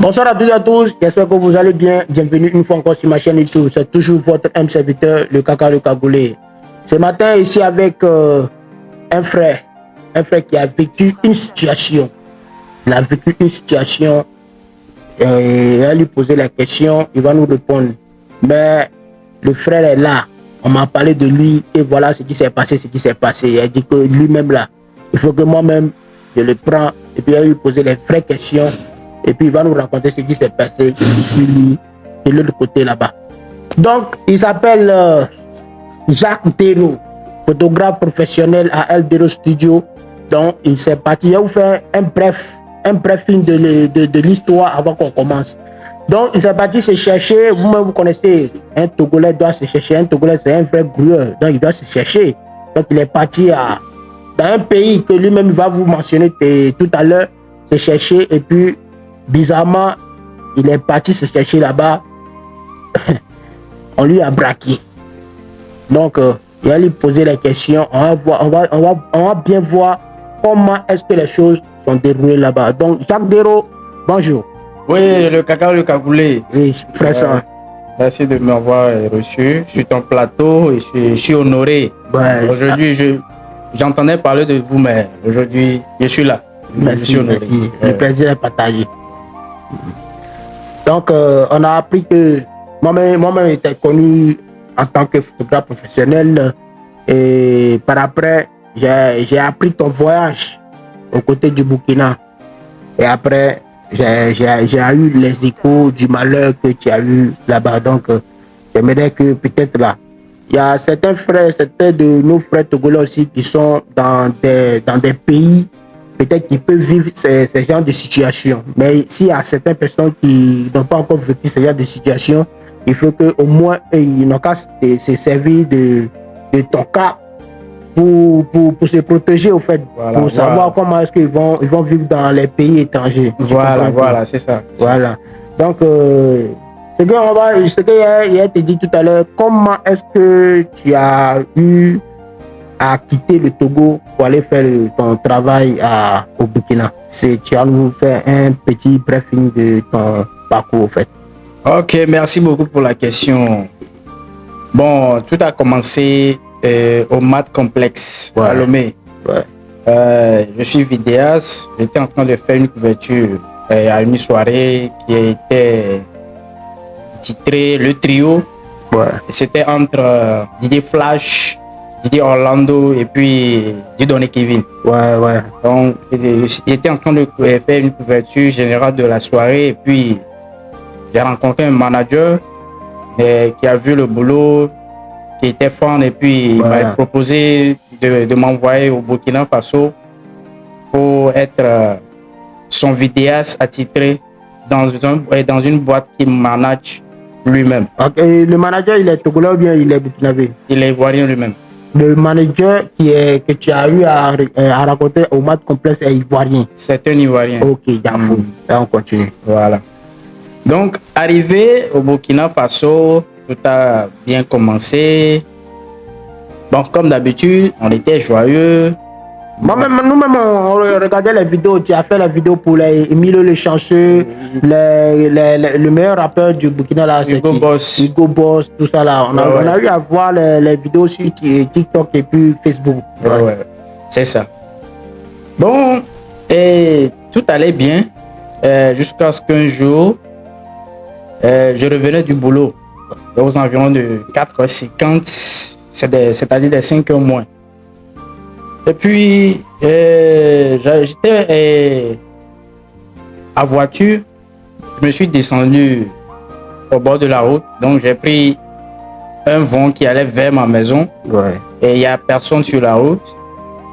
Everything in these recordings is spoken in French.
Bonsoir à toutes et à tous, j'espère que vous allez bien. Bienvenue une fois encore sur ma chaîne YouTube. C'est toujours votre M serviteur, le Kaka le Cagoulé. Ce matin, ici avec un frère qui a vécu une situation. Il a vécu une situation et elle lui posait la question, il va nous répondre. Mais le frère est là. On m'a parlé de lui et voilà ce qui s'est passé, Il a dit que lui-même là, il faut que moi-même je le prends et puis elle lui poser les vraies questions. Et puis il va nous raconter ce qui s'est passé sur lui, de l'autre côté là-bas. Donc, il s'appelle Jacques Dero, photographe professionnel à El Dero Studio. Donc, il s'est parti. Je vais vous faire un bref film de l'histoire avant qu'on commence. Donc, il s'est parti se chercher. Vous-même, vous connaissez, un Togolais doit se chercher. Un Togolais, c'est un vrai grouilleur. Donc, il doit se chercher. Donc, il est parti dans un pays que lui-même va vous mentionner tout à l'heure, se chercher. Et puis, bizarrement, il est parti se chercher là-bas. On lui a braqué. Donc, il va lui poser les questions. On va bien voir comment est-ce que les choses sont déroulées là-bas. Donc, Jacques Dero, bonjour. Oui, le Kaka le Cagoulé. Oui, frère. Merci de m'avoir reçu sur ton plateau et je suis honoré. Ouais, aujourd'hui, j'entendais parler de vous, mais aujourd'hui, je suis là. Merci. Le plaisir est partagé. Donc, on a appris que moi-même j'étais connu en tant que photographe professionnel et par après, j'ai appris ton voyage aux côtés du Burkina. Et après, j'ai eu les échos du malheur que tu as eu là-bas. Donc, j'aimerais que peut-être là, il y a certains de nos frères togolais aussi qui sont dans des pays peut-être qu'ils peuvent vivre ces genres de situations. Mais s'il y a certaines personnes qui n'ont pas encore vécu ce genre de situation, il faut qu'au moins ils n'ont qu'à se servir de ton cas pour se protéger au fait, voilà, pour savoir comment est-ce qu'ils vont vivre dans les pays étrangers. Voilà, c'est ça. Voilà. Donc, ce que j'ai te dit tout à l'heure, comment est-ce que tu as eu à quitter le Togo pour aller faire ton travail au Burkina? Tu as nous fait un petit briefing de ton parcours, en fait. Ok, merci beaucoup pour la question. Bon, tout a commencé au Mat Complexe à Lomé. Je suis vidéaste. J'étais en train de faire une couverture à une soirée qui était titrée Le Trio. C'était entre Didier Flash, Didier Orlando et puis Dieudonné Kevin. Donc, j'étais en train de faire une couverture générale de la soirée et puis j'ai rencontré un manager qui a vu le boulot, qui était fan et puis il m'a proposé de m'envoyer au Burkina Faso pour être son vidéaste attitré dans une boîte qu'il manage lui-même. Okay. Le manager, il est togolais ou bien il est burkinabé? Il est ivoirien lui-même. Le manager que tu as eu à rencontrer au Mat Complexe est ivoirien? C'est un ivoirien. Ok, d'accord. Là, on continue. Voilà. Donc, arrivé au Burkina Faso, tout a bien commencé. Bon, comme d'habitude, on était joyeux. Nous-mêmes, on regardait les vidéos. Tu as fait la vidéo pour Emile Le Chanceux, le meilleur rappeur du Burkina, là, Hugo Boss. Hugo Boss, tout ça là. On a eu à voir les vidéos sur TikTok et puis Facebook. C'est ça. Bon, et tout allait bien jusqu'à ce qu'un jour, je revenais du boulot aux environs de 4h50, c'est-à-dire des 5 heures moins. Et puis, j'étais à voiture, je me suis descendu au bord de la route, donc j'ai pris un vent qui allait vers ma maison et il n'y a personne sur la route.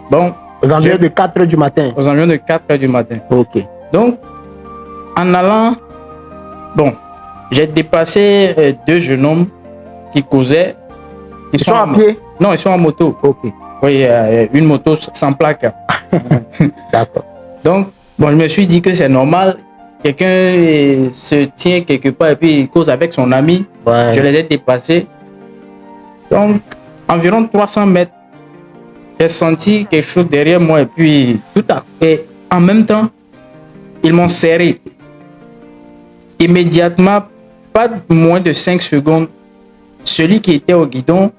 Bon, aux environs de 4h du matin. Aux environs de 4h du matin. Ok. Donc, en allant, bon, j'ai dépassé deux jeunes hommes qui causaient. Ils sont à pied? Non, ils sont en moto. Ok. Oui, une moto sans plaque. D'accord. Donc, bon, je me suis dit que c'est normal. Quelqu'un se tient quelque part et puis il cause avec son ami. Je les ai dépassés. Donc, environ 300 mètres, j'ai senti quelque chose derrière moi et puis et en même temps, ils m'ont serré. immédiatement, pas moins de 5 secondes, celui qui était au guidon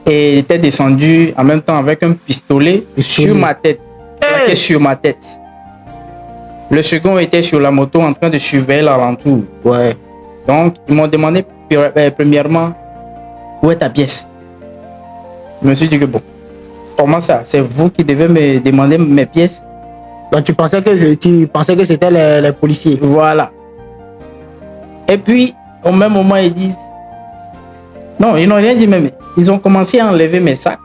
était descendu en même temps avec un pistolet sur ma tête. Plaqué sur ma tête. Le second était sur la moto en train de surveiller l'alentour. Ouais. Donc, ils m'ont demandé premièrement, où est ta pièce? Je me suis dit que bon, comment ça? C'est vous qui devez me demander mes pièces? Donc tu pensais que c'était les policiers? Voilà. Et puis, au même moment, ils disent... Non, ils n'ont rien dit même. Ils ont commencé à enlever mes sacs.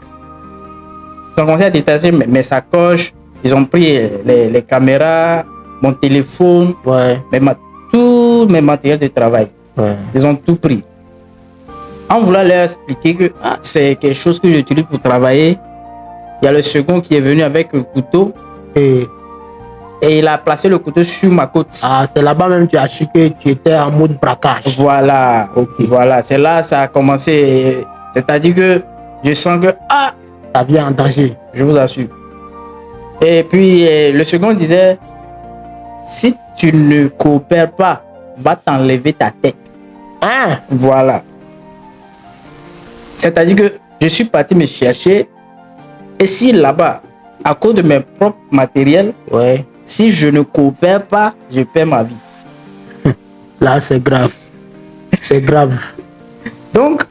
Ils ont commencé à détacher mes sacoches. Ils ont pris les caméras, mon téléphone, Ouais. tous mes matériels de travail. Ouais. Ils ont tout pris. En voulant leur expliquer que c'est quelque chose que j'utilise pour travailler, il y a le second qui est venu avec un couteau Et et il a placé le couteau sur ma côte. c'est là-bas même tu as su que tu étais en mode braquage. Voilà, voilà, c'est là ça a commencé. C'est-à-dire que je sens que Ta vie est en danger. je vous assure. Et puis le second disait, si tu ne coopères pas, va t'enlever ta tête. Hein? Voilà. C'est-à-dire que je suis parti me chercher. Et si là-bas, à cause de mes propres matériels, Ouais. si je ne coopère pas, je perds ma vie. Là, c'est grave. C'est grave. Donc,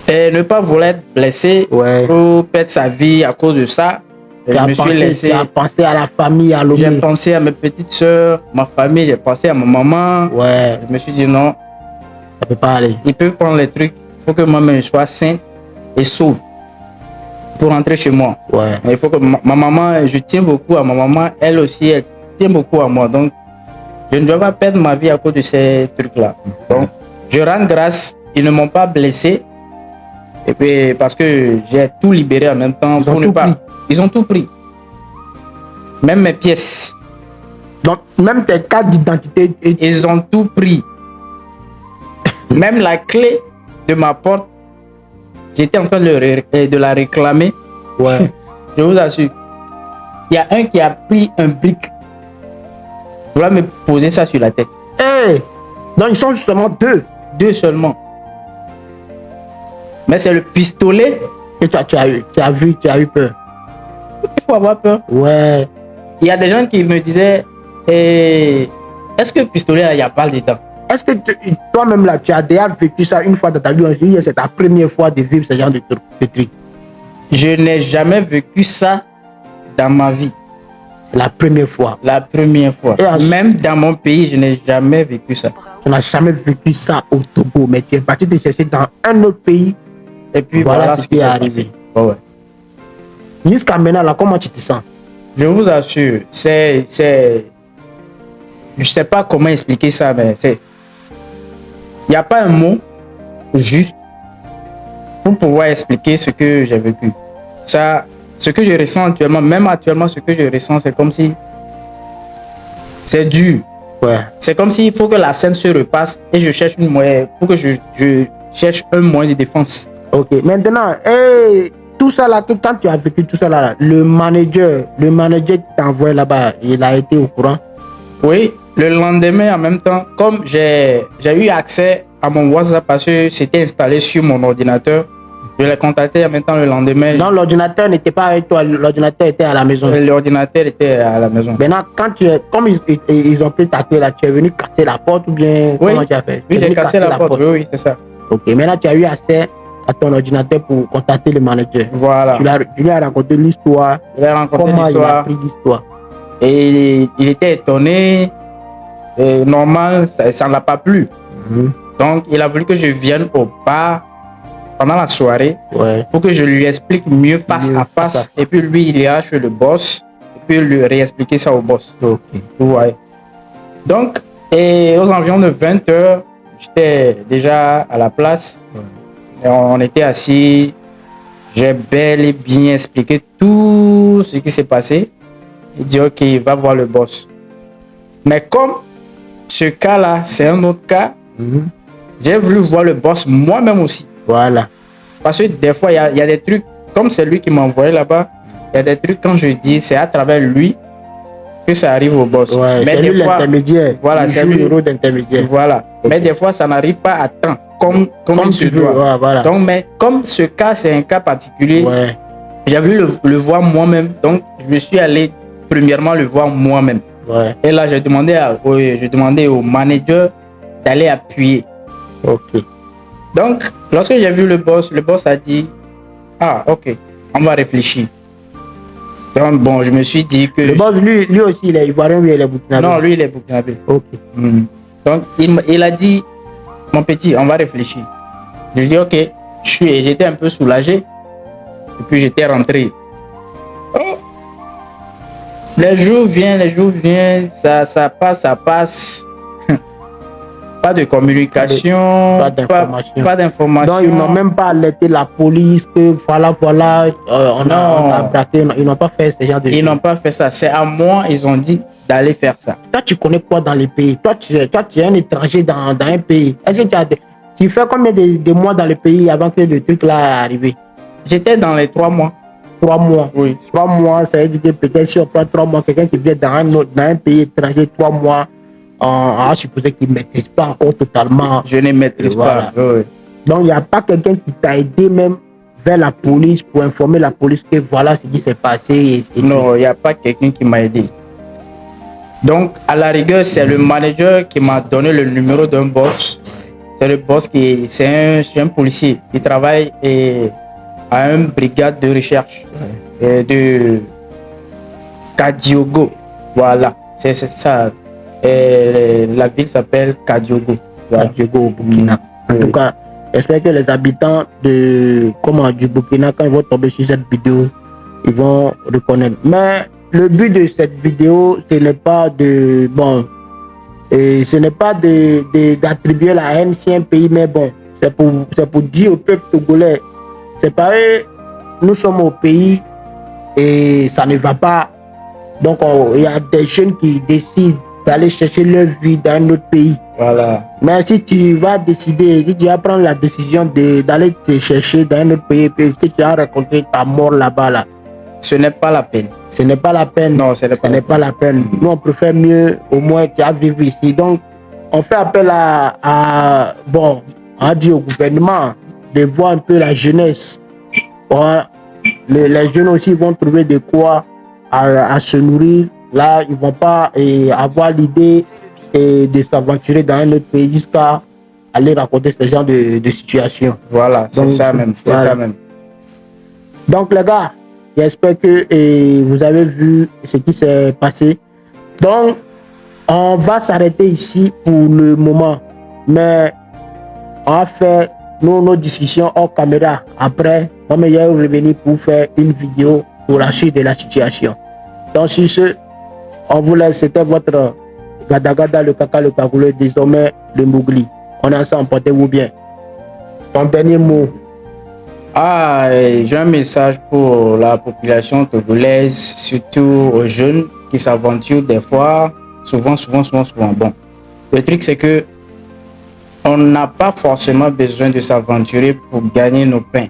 ne pas vouloir être blessé Ouais. ou perdre sa vie à cause de ça, Tu je as me suis pensé, laissé. tu as pensé à la famille, à J'ai l'homme. pensé à mes petites soeurs, ma famille, j'ai pensé à ma maman. Ouais, Je me suis dit non, ça peut pas aller. ils peuvent prendre les trucs. Il faut que moi-même je sois sain et sauve pour rentrer chez moi. Ouais. Il faut que ma maman, je tiens beaucoup à ma maman, elle aussi, elle tient beaucoup à moi. Donc, je ne dois pas perdre ma vie à cause de ces trucs-là. Donc, je rends grâce, ils ne m'ont pas blessé. Et puis, parce que j'ai tout libéré en même temps. Ils ont pour ne tout pas. pris. Ils ont tout pris. Même mes pièces. Donc, même tes cartes d'identité. Ils ont tout pris. Même la clé de ma porte, j'étais en train de la réclamer. Ouais. Je vous assure. Il y a un qui a pris un brick. Il va me poser ça sur la tête. Hey! Donc, ils sont justement deux. 2 seulement. Mais c'est le pistolet. Et tu as eu peur. Il faut avoir peur. Ouais. Il y a des gens qui me disaient, est-ce que le pistolet, il y a balle dedans? Est-ce que toi-même là, tu as déjà vécu ça une fois dans ta vie? On se dit, c'est ta première fois de vivre ce genre de truc. Je n'ai jamais vécu ça dans ma vie. C'est la première fois. La première fois. Et Même dans mon pays, je n'ai jamais vécu ça. Tu n'as jamais vécu ça au Togo, mais tu es parti te chercher dans un autre pays. Et puis voilà ce qui est s'est arrivé. passé. Ouais. Jusqu'à maintenant, là, comment tu te sens? Je vous assure, je sais pas comment expliquer ça, mais il n'y a pas un mot juste pour pouvoir expliquer ce que j'ai vécu. Ça, ce que je ressens actuellement, même actuellement, ce que je ressens, c'est comme si c'est dur. Ouais. C'est comme s'il faut que la scène se repasse et je cherche une moyen pour que je cherche un moyen de défense. Ok. Maintenant, tout ça là, quand tu as vécu tout ça là, le manager qui t'a envoyé là-bas, il a été au courant? Oui, le lendemain, en même temps, comme j'ai eu accès à mon WhatsApp parce que c'était installé sur mon ordinateur, je l'ai contacté en même temps le lendemain. Non, l'ordinateur n'était pas avec toi, l'ordinateur était à la maison. L'ordinateur était à la maison. Maintenant, comme ils ont pris ta clé là, tu es venu casser la porte ou bien Oui, comment tu as fait? oui, j'ai cassé la porte. Oui, c'est ça. Ok, maintenant tu as eu accès à ton ordinateur pour contacter le manager. Voilà. Tu lui as raconté l'histoire. Il a rencontré Comment il a l'histoire. pris l'histoire. Et il était étonné. Et normal, ça ne l'a pas plu. Donc, il a voulu que je vienne au bar pendant la soirée Ouais. pour que je lui explique mieux face à face. Et puis lui, il ira chez le boss et puis lui réexpliquer ça au boss. Ok. Vous voyez. Donc, et aux environs de 20h, j'étais déjà à la place. Et on était assis. J'ai bel et bien expliqué tout ce qui s'est passé. Il dit, OK, va voir le boss. Mais comme ce cas-là, c'est un autre cas, j'ai voulu voir le boss moi-même aussi. Voilà. Parce que des fois, il y a des trucs, comme c'est lui qui m'a envoyé là-bas, il y a des trucs, quand je dis, c'est à travers lui que ça arrive au boss. Ouais, mais c'est lui des fois, l'intermédiaire. voilà, c'est lui le rôle d'intermédiaire. Voilà. Okay. Mais des fois, ça n'arrive pas à temps, comme il se doit. Ouais, voilà. Donc, mais comme ce cas, c'est un cas particulier, ouais. J'ai voulu le voir moi-même. Donc, je suis allé premièrement le voir moi-même. Ouais. Et là, j'ai demandé au manager d'aller appuyer. Ok. Donc, lorsque j'ai vu le boss a dit, ah, ok, on va réfléchir. Donc, bon, je me suis dit que... Le boss, lui aussi, il est ivoirien ou il est burkinabé? Non, lui, il est burkinabé. Ok. Donc, il a dit, mon petit, on va réfléchir. Je lui ai dit, ok, j'étais un peu soulagé. Et puis, j'étais rentré. Oh. Les jours viennent, ça passe. Pas de communication, pas d'information. Donc, ils n'ont même pas alerté la police que voilà, on a braqué. Ils n'ont pas fait ce genre de choses. Ils n'ont pas fait ça. C'est à moi, ils ont dit d'aller faire ça. Toi, tu connais quoi dans les pays? Toi, tu es un étranger dans un pays. Est-ce que tu fais combien de mois dans le pays avant que le truc là arrive? J'étais dans les 3 mois. 3 mois? Oui. 3 mois, ça veut dire que peut-être si on prend 3 mois, quelqu'un qui vient dans un pays étranger, 3 mois, on a supposé qu'il ne maîtrise pas encore totalement. Je ne maîtrise pas. Oui. Donc, il n'y a pas quelqu'un qui t'a aidé même vers la police pour informer la police que voilà ce qui s'est passé. Non, il n'y a pas quelqu'un qui m'a aidé. Donc, à la rigueur, c'est le manager qui m'a donné le numéro d'un boss. C'est le boss c'est un policier qui travaille à une brigade de recherche de Kadiogo. Voilà, c'est ça. La ville s'appelle Kadiogo. Voilà. Kadiogo au Burkina. En tout cas, j'espère que les habitants du Burkina, quand ils vont tomber sur cette vidéo, ils vont reconnaître. Mais le but de cette vidéo, ce n'est pas d'attribuer la haine si un pays, mais bon, c'est pour dire au peuple togolais, c'est pas eux, nous sommes au pays et ça ne va pas. Donc, il y a des jeunes qui décident d'aller chercher leur vie dans un autre pays. Voilà. Mais si tu vas prendre la décision d'aller te chercher dans un autre pays et que tu as rencontré ta mort là-bas, là, ce n'est pas la peine. Ce n'est pas la peine. Non, ce n'est pas la peine. Nous, on préfère mieux, au moins, tu as vécu ici. Donc, on fait appel on dit au gouvernement de voir un peu la jeunesse. Les jeunes aussi vont trouver de quoi à se nourrir. Là, ils ne vont pas avoir l'idée de s'aventurer dans un autre pays jusqu'à aller raconter ce genre de situation. Voilà, c'est ça même. Voilà. C'est ça même. Donc, les gars, j'espère que vous avez vu ce qui s'est passé. Donc, on va s'arrêter ici pour le moment. Mais on va faire nos discussions hors caméra. Après, on va revenir pour faire une vidéo pour la suite de la situation. Donc, sur ce, on vous laisse. C'était votre Gada, le Kaka, le Cagoulé, désormais le Mowgli. On est ensemble, portez-vous bien. Ton dernier mot. J'ai un message pour la population togolaise, surtout aux jeunes qui s'aventurent des fois, souvent. Bon, le truc c'est que on n'a pas forcément besoin de s'aventurer pour gagner nos pains.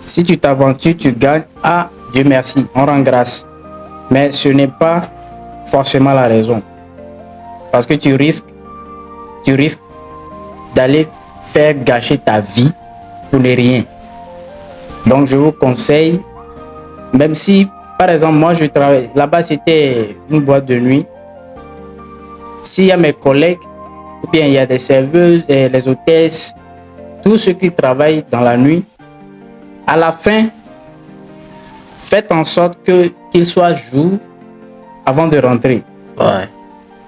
Si tu t'aventures, tu gagnes. Ah, Dieu merci, on rend grâce. Mais ce n'est pas forcément la raison. Parce que tu risques d'aller faire gâcher ta vie pour les rien. Donc je vous conseille, même si par exemple moi je travaille là-bas, c'était une boîte de nuit. S'il y a mes collègues ou bien il y a des serveuses, les hôtesses, tous ceux qui travaillent dans la nuit, à la fin, faites en sorte qu'il soit jour avant de rentrer. Ouais.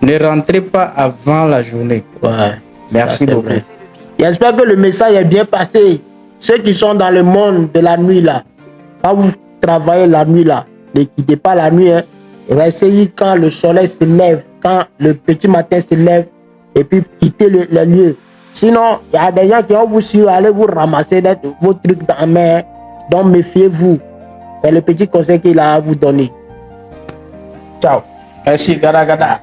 Ne rentrez pas avant la journée. Ouais. Merci beaucoup. J'espère que le message est bien passé. Ceux qui sont dans le monde de la nuit là, quand vous travaillez la nuit là, ne quittez pas la nuit. Hein. Restez quand le soleil se lève, quand le petit matin se lève, et puis quittez le lieu. Sinon, il y a des gens qui vont vous suivre, aller vous ramasser vos trucs dans la main. Donc méfiez-vous. C'est le petit conseil qu'il a à vous donner. Ciao. Merci, Gada.